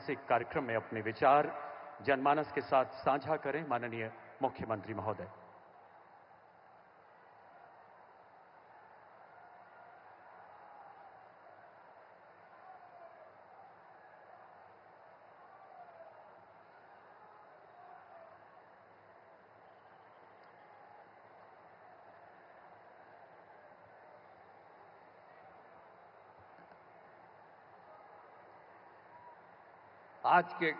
मासिक कार्यक्रम में अपने विचार जनमानस के साथ साझा करें माननीय मुख्यमंत्री महोदय। आज के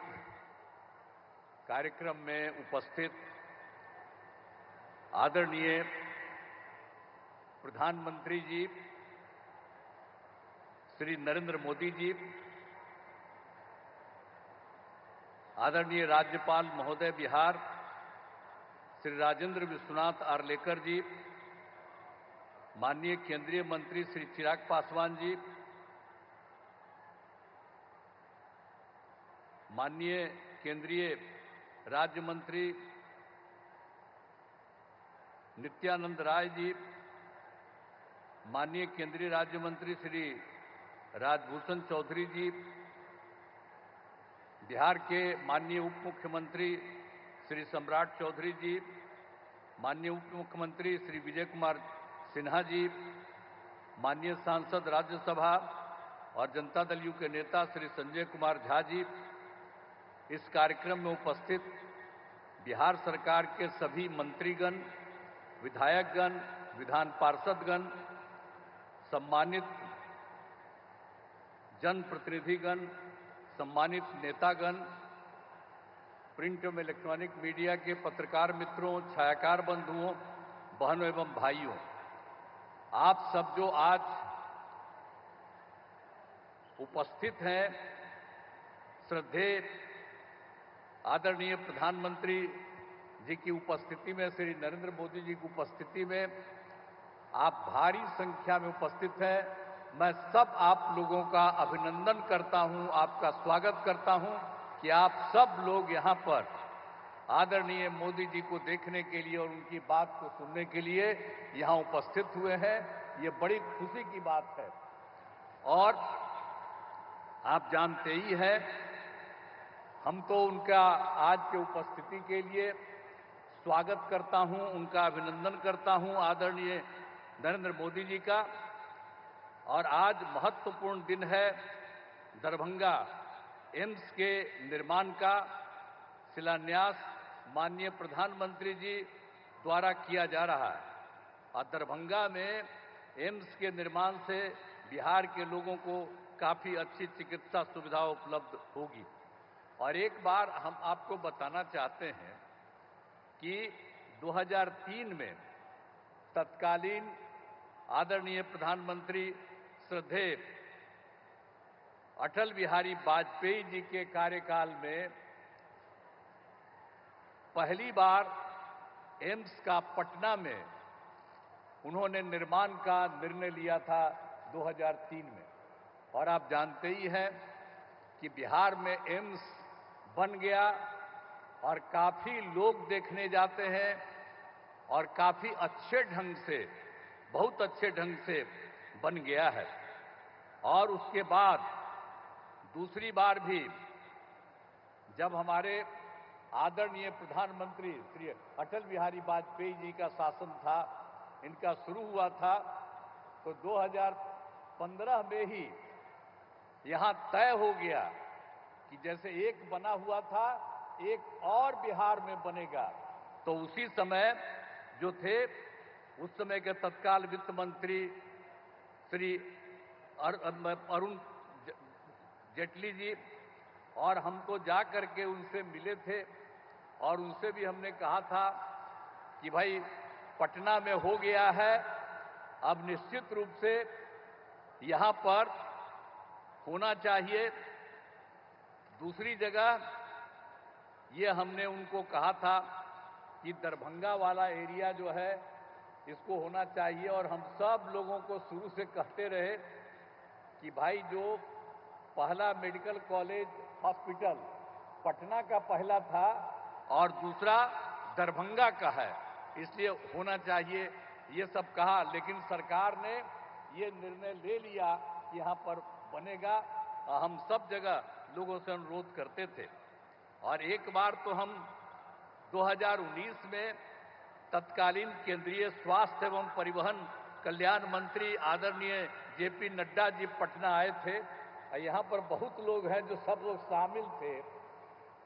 कार्यक्रम में उपस्थित आदरणीय प्रधानमंत्री जी श्री नरेंद्र मोदी जी, आदरणीय राज्यपाल महोदय बिहार श्री राजेंद्र विश्वनाथ आर्लेकर जी, माननीय केंद्रीय मंत्री श्री चिराग पासवान जी, माननीय केंद्रीय राज्य मंत्री नित्यानंद राय जी, माननीय केंद्रीय राज्य मंत्री श्री राजभूषण चौधरी जी, बिहार के माननीय उप मुख्यमंत्री श्री सम्राट चौधरी जी, माननीय उप मुख्यमंत्री श्री विजय कुमार सिन्हा जी, माननीय सांसद राज्यसभा और जनता दल यू के नेता श्री संजय कुमार झा जी, इस कार्यक्रम में उपस्थित बिहार सरकार के सभी मंत्रीगण, विधायकगण, विधान पार्षदगण, सम्मानित जनप्रतिनिधिगण, सम्मानित नेतागण, प्रिंट एवं इलेक्ट्रॉनिक मीडिया के पत्रकार मित्रों, छायाकार बंधुओं, बहनों एवं भाइयों, आप सब जो आज उपस्थित हैं, श्रद्धेय आदरणीय प्रधानमंत्री जी की उपस्थिति में, श्री नरेंद्र मोदी जी की उपस्थिति में आप भारी संख्या में उपस्थित हैं। मैं सब आप लोगों का अभिनंदन करता हूं, आपका स्वागत करता हूं कि आप सब लोग यहां पर आदरणीय मोदी जी को देखने के लिए और उनकी बात को सुनने के लिए यहां उपस्थित हुए हैं। ये बड़ी खुशी की बात है। और आप जानते ही हैं, हम तो उनका आज के उपस्थिति के लिए स्वागत करता हूं, उनका अभिनंदन करता हूं, आदरणीय नरेंद्र मोदी जी का। और आज महत्वपूर्ण दिन है, दरभंगा एम्स के निर्माण का शिलान्यास माननीय प्रधानमंत्री जी द्वारा किया जा रहा है। और दरभंगा में एम्स के निर्माण से बिहार के लोगों को काफी अच्छी चिकित्सा सुविधा उपलब्ध होगी। और एक बार हम आपको बताना चाहते हैं कि 2003 में तत्कालीन आदरणीय प्रधानमंत्री श्रद्धेय अटल बिहारी वाजपेयी जी के कार्यकाल में पहली बार एम्स का पटना में उन्होंने निर्माण का निर्णय लिया था 2003 में। और आप जानते ही हैं कि बिहार में एम्स बन गया और काफी लोग देखने जाते हैं और काफी अच्छे ढंग से, बहुत अच्छे ढंग से बन गया है। और उसके बाद दूसरी बार भी जब हमारे आदरणीय प्रधानमंत्री श्री अटल बिहारी वाजपेयी जी का शासन था, इनका शुरू हुआ था, तो 2015 में ही यहां तय हो गया कि जैसे एक बना हुआ था, एक और बिहार में बनेगा। तो उसी समय जो थे, उस समय के तत्काल वित्त मंत्री श्री अरुण जेटली जी, और हम तो जा करके उनसे मिले थे और उनसे भी हमने कहा था कि भाई पटना में हो गया है, अब निश्चित रूप से यहां पर होना चाहिए। दूसरी जगह ये हमने उनको कहा था कि दरभंगा वाला एरिया जो है इसको होना चाहिए। और हम सब लोगों को शुरू से कहते रहे कि भाई जो पहला मेडिकल कॉलेज हॉस्पिटल पटना का पहला था और दूसरा दरभंगा का है, इसलिए होना चाहिए, ये सब कहा। लेकिन सरकार ने ये निर्णय ले लिया कि यहाँ पर बनेगा। हम सब जगह लोगों से अनुरोध करते थे। और एक बार तो हम 2019 में तत्कालीन केंद्रीय स्वास्थ्य एवं परिवहन कल्याण मंत्री आदरणीय जेपी नड्डा जी पटना आए थे। यहाँ पर बहुत लोग हैं जो सब लोग शामिल थे।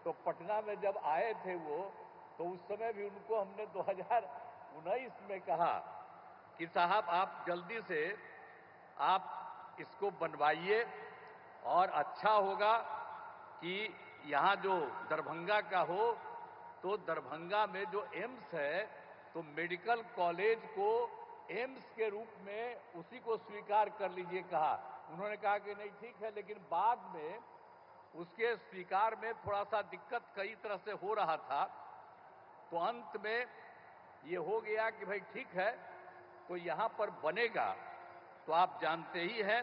तो पटना में जब आए थे वो, तो उस समय भी उनको हमने 2019 में कहा कि साहब आप जल्दी से आप इसको बनवाइए, और अच्छा होगा कि यहाँ जो दरभंगा का हो, तो दरभंगा में जो एम्स है, तो मेडिकल कॉलेज को एम्स के रूप में उसी को स्वीकार कर लीजिए कहा। उन्होंने कहा कि नहीं ठीक है, लेकिन बाद में उसके स्वीकार में थोड़ा सा दिक्कत कई तरह से हो रहा था। तो अंत में ये हो गया कि भाई ठीक है, तो यहाँ पर बनेगा। तो आप जानते ही हैं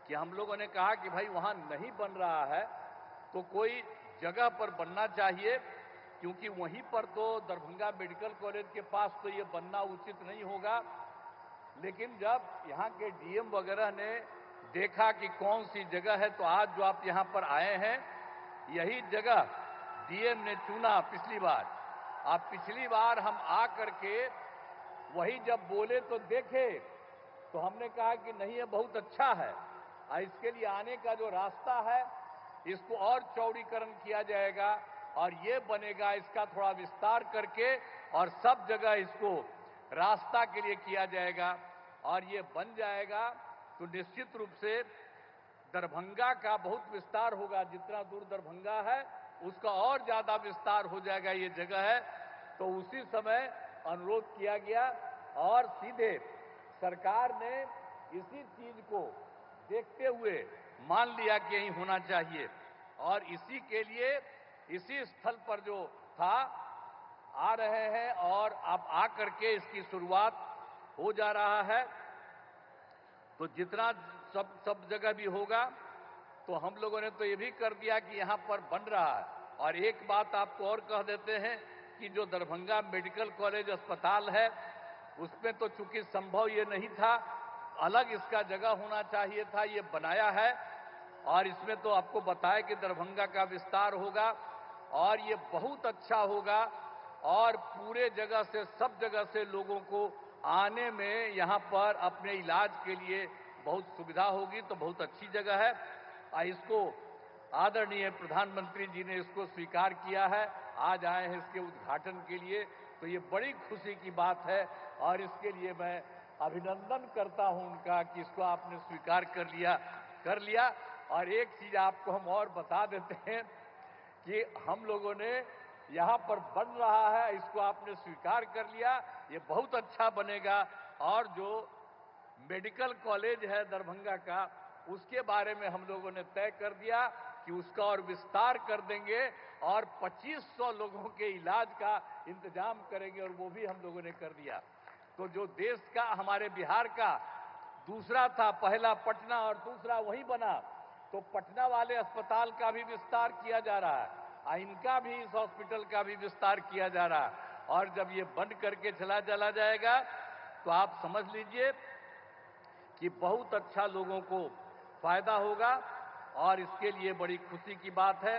कि हम लोगों ने कहा कि भाई वहाँ नहीं बन रहा है तो कोई जगह पर बनना चाहिए, क्योंकि वहीं पर तो दरभंगा मेडिकल कॉलेज के पास तो ये बनना उचित नहीं होगा। लेकिन जब यहाँ के डीएम वगैरह ने देखा कि कौन सी जगह है, तो आज जो आप यहाँ पर आए हैं, यही जगह डीएम ने चुना पिछली बार। आप पिछली बार हम आ करके वही जब बोले तो देखे, तो हमने कहा कि नहीं ये बहुत अच्छा है, इसके लिए आने का जो रास्ता है इसको और चौड़ीकरण किया जाएगा और ये बनेगा, इसका थोड़ा विस्तार करके और सब जगह इसको रास्ता के लिए किया जाएगा और ये बन जाएगा। तो निश्चित रूप से दरभंगा का बहुत विस्तार होगा। जितना दूर दरभंगा है उसका और ज्यादा विस्तार हो जाएगा ये जगह है। तो उसी समय अनुरोध किया गया और सीधे सरकार ने इसी चीज को देखते हुए मान लिया कि यही होना चाहिए और इसी के लिए इसी स्थल पर जो था आ रहे हैं और अब आ करके इसकी शुरुआत हो जा रहा है। तो जितना सब जगह भी होगा, तो हम लोगों ने तो ये भी कर दिया कि यहाँ पर बन रहा है। और एक बात आपको और कह देते हैं कि जो दरभंगा मेडिकल कॉलेज अस्पताल है, उसमें तो चूंकि संभव ये नहीं था, अलग इसका जगह होना चाहिए था, ये बनाया है और इसमें तो आपको बताया कि दरभंगा का विस्तार होगा और ये बहुत अच्छा होगा और पूरे जगह से सब जगह से लोगों को आने में यहाँ पर अपने इलाज के लिए बहुत सुविधा होगी। तो बहुत अच्छी जगह है और इसको आदरणीय प्रधानमंत्री जी ने इसको स्वीकार किया है, आज आए हैं इसके उद्घाटन के लिए। तो ये बड़ी खुशी की बात है और इसके लिए मैं अभिनंदन करता हूं उनका कि इसको आपने स्वीकार कर लिया। और एक चीज आपको हम और बता देते हैं कि हम लोगों ने यहाँ पर बन रहा है, इसको आपने स्वीकार कर लिया, ये बहुत अच्छा बनेगा। और जो मेडिकल कॉलेज है दरभंगा का, उसके बारे में हम लोगों ने तय कर दिया कि उसका और विस्तार कर देंगे और 2500 लोगों के इलाज का इंतजाम करेंगे और वो भी हम लोगों ने कर दिया। तो जो देश का हमारे बिहार का दूसरा था, पहला पटना और दूसरा वहीं बना, तो पटना वाले अस्पताल का भी विस्तार किया जा रहा है, इनका भी, इस हॉस्पिटल का भी विस्तार किया जा रहा है। और जब ये बंद करके चला जाएगा तो आप समझ लीजिए कि बहुत अच्छा लोगों को फायदा होगा और इसके लिए बड़ी खुशी की बात है।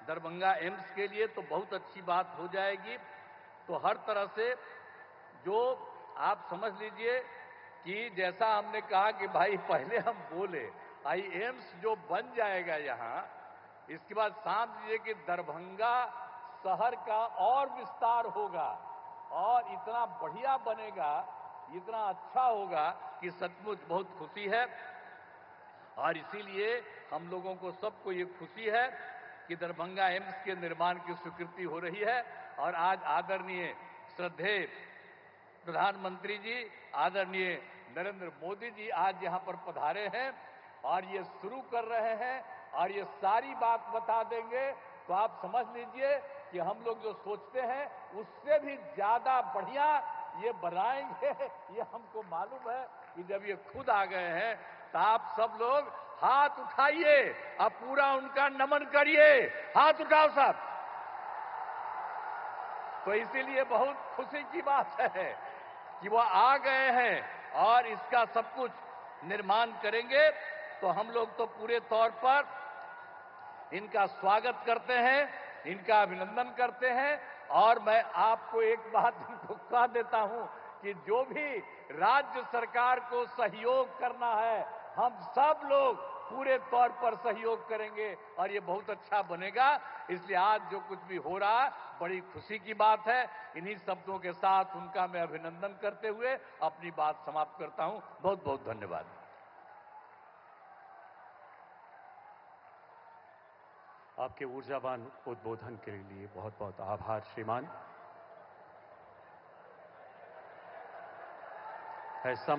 दरभंगा एम्स के लिए तो बहुत अच्छी बात हो जाएगी। तो हर तरह से जो आप समझ लीजिए कि जैसा हमने कहा कि भाई पहले हम बोले एम्स जो बन जाएगा यहाँ, इसके बाद समझ लीजिए कि दरभंगा शहर का और विस्तार होगा और इतना बढ़िया बनेगा, इतना अच्छा होगा कि सचमुच बहुत खुशी है। और इसीलिए हम लोगों को सबको ये खुशी है कि दरभंगा एम्स के निर्माण की स्वीकृति हो रही है। और आज आदरणीय श्रद्धेय प्रधानमंत्री जी, आदरणीय नरेंद्र मोदी जी आज यहाँ पर पधारे हैं और ये शुरू कर रहे हैं और ये सारी बात बता देंगे। तो आप समझ लीजिए कि हम लोग जो सोचते हैं उससे भी ज्यादा बढ़िया ये बनाएंगे, ये हमको मालूम है कि जब ये खुद आ गए हैं तो आप सब लोग हाथ उठाइए, अब पूरा उनका नमन करिए, हाथ उठाओ सब। तो इसीलिए बहुत खुशी की बात है कि वो आ गए हैं और इसका सब कुछ निर्माण करेंगे। तो हम लोग तो पूरे तौर पर इनका स्वागत करते हैं, इनका अभिनंदन करते हैं। और मैं आपको एक बात इनको कह देता हूं कि जो भी राज्य सरकार को सहयोग करना है, हम सब लोग पूरे तौर पर सहयोग करेंगे और ये बहुत अच्छा बनेगा। इसलिए आज जो कुछ भी हो रहा है बड़ी खुशी की बात है। इन्हीं शब्दों के साथ उनका मैं अभिनंदन करते हुए अपनी बात समाप्त करता हूं। बहुत बहुत धन्यवाद। आपके ऊर्जावान उद्बोधन के लिए बहुत बहुत आभार श्रीमान। है समय